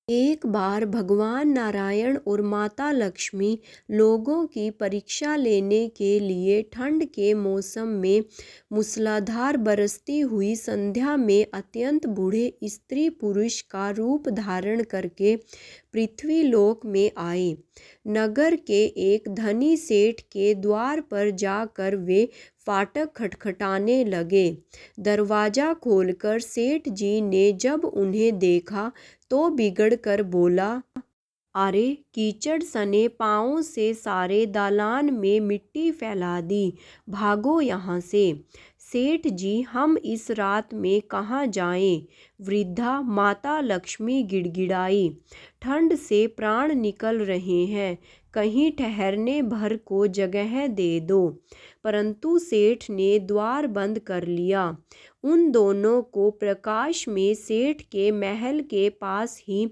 एक बार भगवान नारायण और माता लक्ष्मी लोगों की परीक्षा लेने के लिए ठंड के मौसम में मूसलाधार बरसती हुई संध्या में अत्यंत बूढ़े स्त्री पुरुष का रूप धारण करके पृथ्वीलोक में आए। नगर के एक धनी सेठ के द्वार पर जाकर वे फाटक खटखटाने लगे। दरवाजा खोलकर सेठ जी ने जब उन्हें देखा तो बिगड़ कर बोला, अरे कीचड़ सने पाँवों से सारे दालान में मिट्टी फैला दी, भागो यहाँ से। सेठ जी, हम इस रात में कहाँ जाएं? वृद्धा माता लक्ष्मी गिड़गिड़ाई। ठंड से प्राण निकल रहे हैं, कहीं ठहरने भर को जगह दे दो। परंतु सेठ ने द्वार बंद कर लिया। उन दोनों को प्रकाश में सेठ के महल के पास ही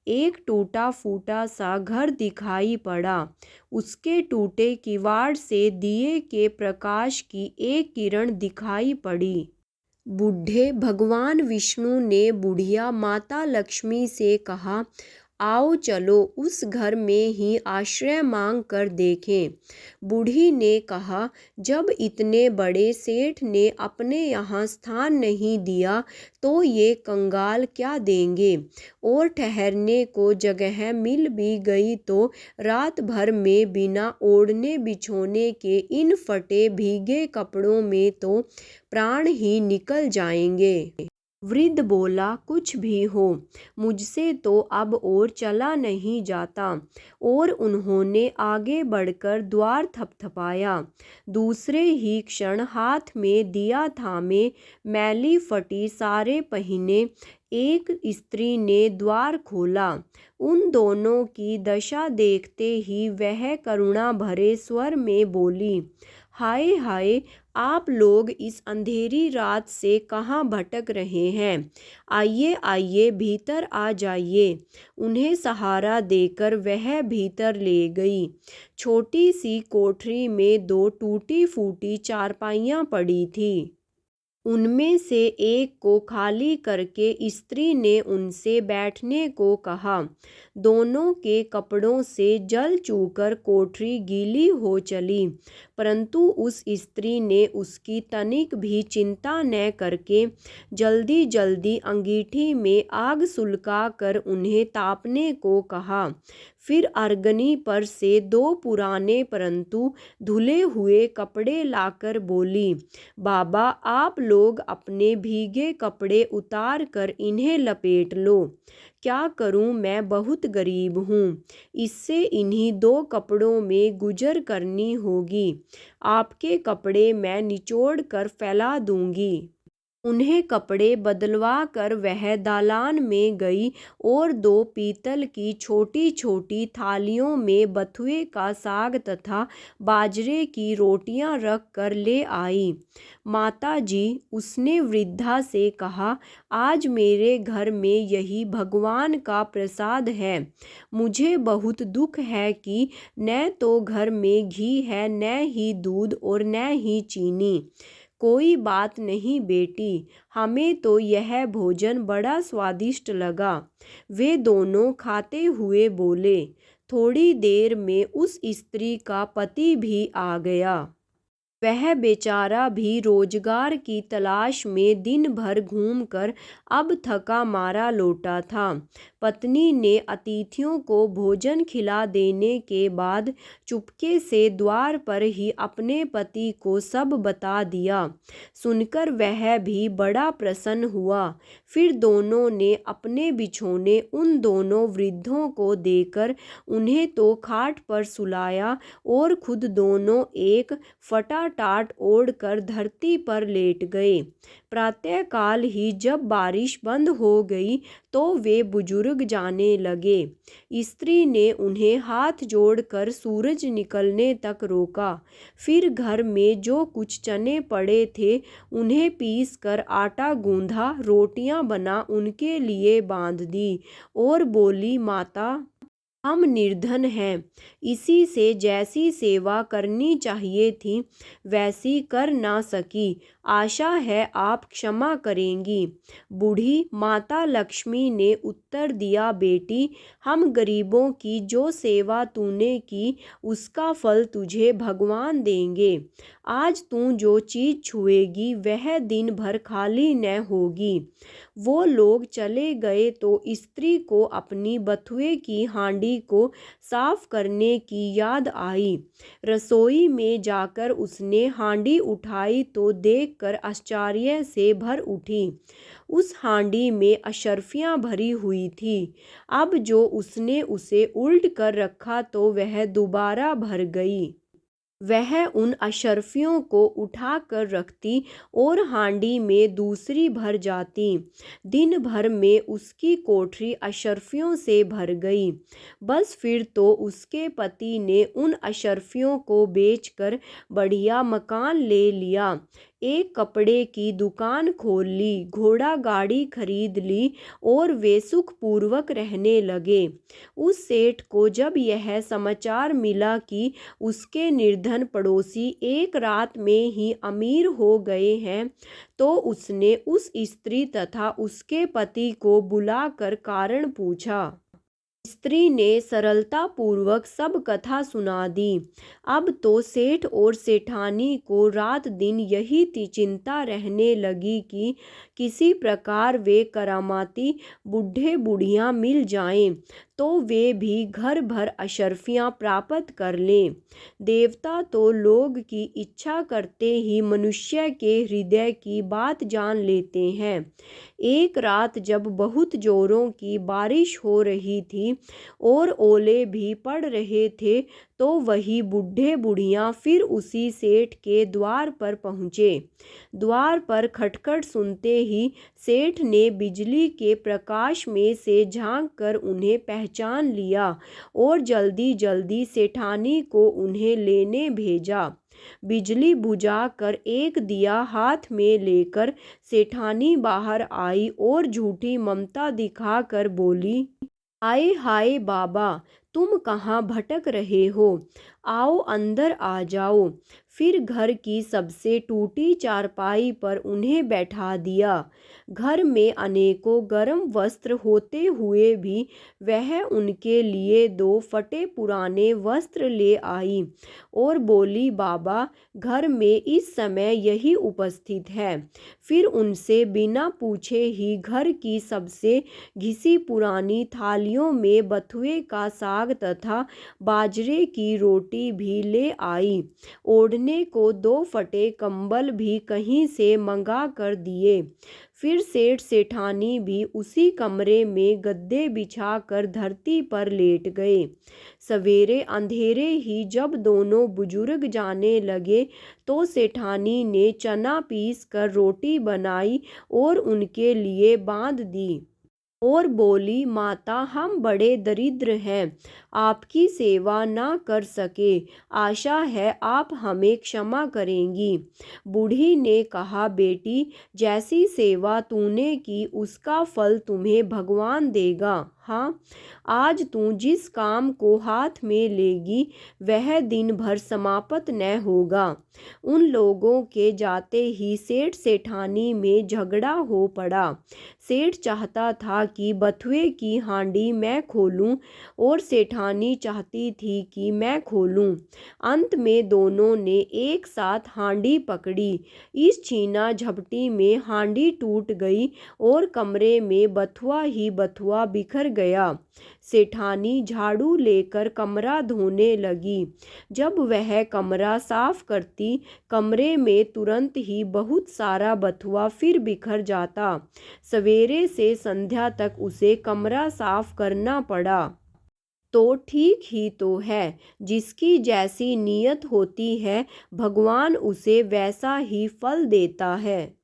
एक टूटा फूटा सा घर दिखाई पड़ा। उसके टूटे किवाड़ से दिए के प्रकाश की एक किरण दिखाई पड़ी। बूढ़े भगवान विष्णु ने बुढ़िया माता लक्ष्मी से कहा, आओ चलो उस घर में ही आश्रय मांग कर देखें। बूढ़ी ने कहा, जब इतने बड़े सेठ ने अपने यहाँ स्थान नहीं दिया तो ये कंगाल क्या देंगे, और ठहरने को जगह मिल भी गई तो रात भर में बिना ओढ़ने बिछोने के इन फटे भीगे कपड़ों में तो प्राण ही निकल जाएंगे। वृद्ध बोला, कुछ भी हो, मुझसे तो अब और चला नहीं जाता। और उन्होंने आगे बढ़कर द्वार थपथपाया। दूसरे ही क्षण हाथ में दिया थामे मैली फटी सारे पहिने एक स्त्री ने द्वार खोला। उन दोनों की दशा देखते ही वह करुणा भरे स्वर में बोली, हाय हाय, आप लोग इस अंधेरी रात से कहाँ भटक रहे हैं? आइए आइए, भीतर आ जाइए। उन्हें सहारा देकर वह भीतर ले गई। छोटी सी कोठरी में दो टूटी फूटी चारपाइयाँ पड़ी थीं। उनमें से एक को खाली करके स्त्री ने उनसे बैठने को कहा। दोनों के कपड़ों से जल चूकर कोठरी गीली हो चली, परंतु उस स्त्री ने उसकी तनिक भी चिंता न करके जल्दी जल्दी अंगीठी में आग सुलगा कर उन्हें तापने को कहा। फिर अरगनी पर से दो पुराने परंतु धुले हुए कपड़े लाकर बोली, बाबा आप लोग अपने भीगे कपड़े उतार कर इन्हें लपेट लो। क्या करूं, मैं बहुत गरीब हूँ, इससे इन्हीं दो कपड़ों में गुजर करनी होगी। आपके कपड़े मैं निचोड़ कर फैला दूंगी। उन्हें कपड़े बदलवा कर वह दालान में गई और दो पीतल की छोटी छोटी थालियों में बथुए का साग तथा बाजरे की रोटियां रख कर ले आई। माता जी, उसने वृद्धा से कहा, आज मेरे घर में यही भगवान का प्रसाद है। मुझे बहुत दुख है कि न तो घर में घी है, न ही दूध और न ही चीनी। कोई बात नहीं बेटी, हमें तो यह भोजन बड़ा स्वादिष्ट लगा। वे दोनों खाते हुए बोले। थोड़ी देर में उस स्त्री का पति भी आ गया। वह बेचारा भी रोजगार की तलाश में दिन भर घूमकर अब थका मारा लौटा था। पत्नी ने अतिथियों को भोजन खिला देने के बाद चुपके से द्वार पर ही अपने पति को सब बता दिया। सुनकर वह भी बड़ा प्रसन्न हुआ। फिर दोनों ने अपने बिछौने उन दोनों वृद्धों को देकर उन्हें तो खाट पर सुलाया और खुद दोनों एक फटा टाट ओढ़ कर धरती पर लेट गए। प्रातःकाल ही जब बारिश बंद हो गई तो वे बुजुर्ग जाने लगे। स्त्री ने उन्हें हाथ जोड़कर सूरज निकलने तक रोका। फिर घर में जो कुछ चने पड़े थे उन्हें पीस कर आटा गूंधा, रोटियां बना उनके लिए बांध दी और बोली, माता हम निर्धन हैं, इसी से जैसी सेवा करनी चाहिए थी वैसी कर ना सकी। आशा है आप क्षमा करेंगी। बूढ़ी माता लक्ष्मी ने उत्तर दिया, बेटी, हम गरीबों की जो सेवा तूने की उसका फल तुझे भगवान देंगे। आज तू जो चीज़ छुएगी वह दिन भर खाली न होगी। वो लोग चले गए तो स्त्री को अपनी बथुए की हांडी को साफ करने की याद आई। रसोई में जाकर उसने हांडी उठाई तो देखकर आश्चर्य से भर उठी। उस हांडी में अशर्फियाँ भरी हुई थी। अब जो उसने उसे उल्ट कर रखा तो वह दोबारा भर गई। वह उन अशर्फियों को उठा कर रखती और हांडी में दूसरी भर जाती। दिन भर में उसकी कोठरी अशर्फियों से भर गई। बस फिर तो उसके पति ने उन अशर्फियों को बेचकर बढ़िया मकान ले लिया, एक कपड़े की दुकान खोल ली, घोड़ा गाड़ी खरीद ली और वे सुखपूर्वक रहने लगे। उस सेठ को जब यह समाचार मिला कि उसके निर्धन पड़ोसी एक रात में ही अमीर हो गए हैं, तो उसने उस स्त्री तथा उसके पति को बुलाकर कारण पूछा। स्त्री ने सरलतापूर्वक सब कथा सुना दी। अब तो सेठ और सेठानी को रात दिन यही चिंता रहने लगी कि किसी प्रकार वे करामाती बूढ़े बुढ़ियाँ मिल जाएं तो वे भी घर भर अशर्फियाँ प्राप्त कर लें। देवता तो लोग की इच्छा करते ही मनुष्य के हृदय की बात जान लेते हैं। एक रात जब बहुत जोरों की बारिश हो रही थी और ओले भी पड़ रहे थे, तो वही बूढ़े बुढ़ियाँ फिर उसी सेठ के द्वार पर पहुँचे। द्वार पर खटखट सुनते ही सेठ ने बिजली के प्रकाश में से झांक कर उन्हें पहचान लिया और जल्दी जल्दी सेठानी को उन्हें लेने भेजा। बिजली बुझाकर एक दिया हाथ में लेकर सेठानी बाहर आई और झूठी ममता दिखाकर बोली, हाय हाय बाबा, तुम कहाँ भटक रहे हो? आओ अंदर आ जाओ। फिर घर की सबसे टूटी चारपाई पर उन्हें बैठा दिया। घर में अनेकों गर्म वस्त्र होते हुए भी वह उनके लिए 2 फटे पुराने वस्त्र ले आई और बोली, बाबा, घर में इस समय यही उपस्थित है। फिर उनसे बिना पूछे ही घर की सबसे घिसी पुरानी थालियों में बथुए का साग तथा बाजरे की रोटी भी ले आई। ओढ़ने को 2 फटे कंबल भी कहीं से मंगा कर दिए। फिर सेठ सेठानी भी उसी कमरे में गद्दे बिछाकर धरती पर लेट गए। सवेरे अंधेरे ही जब दोनों बुजुर्ग जाने लगे तो सेठानी ने चना पीस कर रोटी बनाई और उनके लिए बांध दी और बोली, माता, हम बड़े दरिद्र हैं, आपकी सेवा ना कर सके। आशा है आप हमें क्षमा करेंगी। बूढ़ी ने कहा, बेटी, जैसी सेवा तूने की उसका फल तुम्हें भगवान देगा। हाँ, आज तू जिस काम को हाथ में लेगी वह दिन भर समाप्त न होगा। उन लोगों के जाते ही सेठ सेठानी में झगड़ा हो पड़ा। सेठ चाहता था कि बथुए की हांडी मैं खोलूं और सेठानी चाहती थी कि मैं खोलूं। अंत में दोनों ने एक साथ हांडी पकड़ी। इस छीना झपटी में हांडी टूट गई और कमरे में बथुआ ही बथुआ बिखर गया। सेठानी झाड़ू लेकर कमरा धोने लगी। जब वह कमरा साफ करती, कमरे में तुरंत ही बहुत सारा बथुआ फिर बिखर जाता। सवेरे से संध्या तक उसे कमरा साफ करना पड़ा। तो ठीक ही तो है, जिसकी जैसी नीयत होती है भगवान उसे वैसा ही फल देता है।